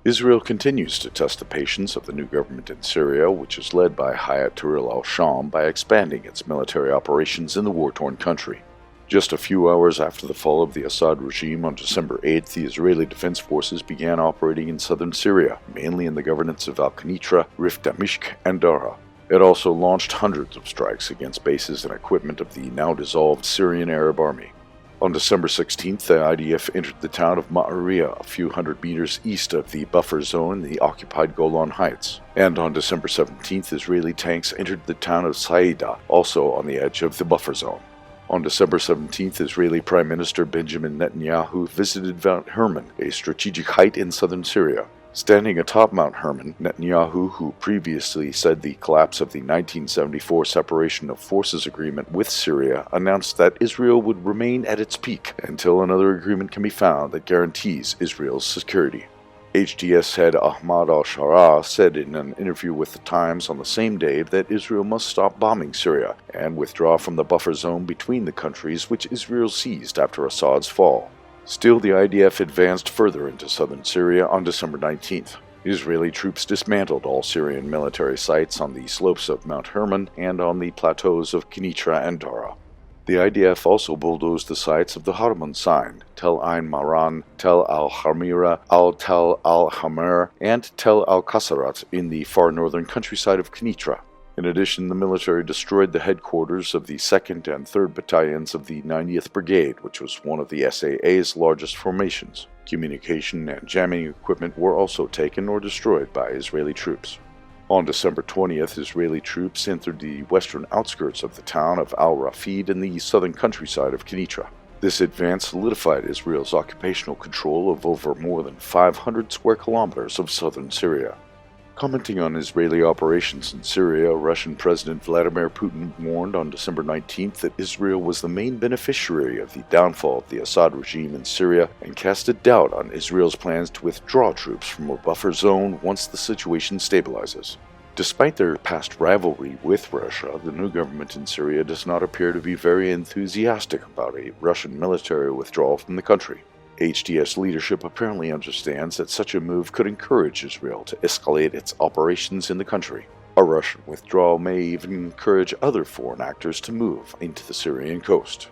Israel continues to test the patience of the new government in Syria, which is led by Hayat Tahrir al-Sham, by expanding its military operations in the war-torn country. Just a few hours after the fall of the Assad regime on December 8th, the Israeli Defense Forces began operating in southern Syria, mainly in the governorates of Al-Qanitra, Rif Damishq, and Dara. It also launched hundreds of strikes against bases and equipment of the now-dissolved Syrian Arab Army. On December 16th, the IDF entered the town of Ma'ariya, a few hundred meters east of the buffer zone in the occupied Golan Heights. And on December 17th, Israeli tanks entered the town of Saida, also on the edge of the buffer zone. On December 17th, Israeli Prime Minister Benjamin Netanyahu visited Mount Hermon, a strategic height in southern Syria. Standing atop Mount Hermon, Netanyahu, who previously said the collapse of the 1974 Separation of Forces Agreement with Syria, announced that Israel would remain at its peak until another agreement can be found that guarantees Israel's security. HDS head Ahmad al-Sharaa said in an interview with The Times on the same day that Israel must stop bombing Syria and withdraw from the buffer zone between the countries which Israel seized after Assad's fall. Still, the IDF advanced further into southern Syria on December 19th. Israeli troops dismantled all Syrian military sites on the slopes of Mount Hermon and on the plateaus of Qanitra and Dara. The IDF also bulldozed the sites of the Harman Sign, Tel Ain Maran, Tel al-Hamira, Al-Tel al-Hamir, and Tel al-Kasarat in the far northern countryside of Qanitra. In addition, the military destroyed the headquarters of the 2nd and 3rd Battalions of the 90th Brigade, which was one of the SAA's largest formations. Communication and jamming equipment were also taken or destroyed by Israeli troops. On December 20th, Israeli troops entered the western outskirts of the town of Al-Rafid in the southern countryside of Qanitra. This advance solidified Israel's occupational control of over more than 500 square kilometers of southern Syria. Commenting on Israeli operations in Syria, Russian President Vladimir Putin warned on December 19th that Israel was the main beneficiary of the downfall of the Assad regime in Syria and casted doubt on Israel's plans to withdraw troops from a buffer zone once the situation stabilizes. Despite their past rivalry with Russia, the new government in Syria does not appear to be very enthusiastic about a Russian military withdrawal from the country. HDS leadership apparently understands that such a move could encourage Israel to escalate its operations in the country. A Russian withdrawal may even encourage other foreign actors to move into the Syrian coast.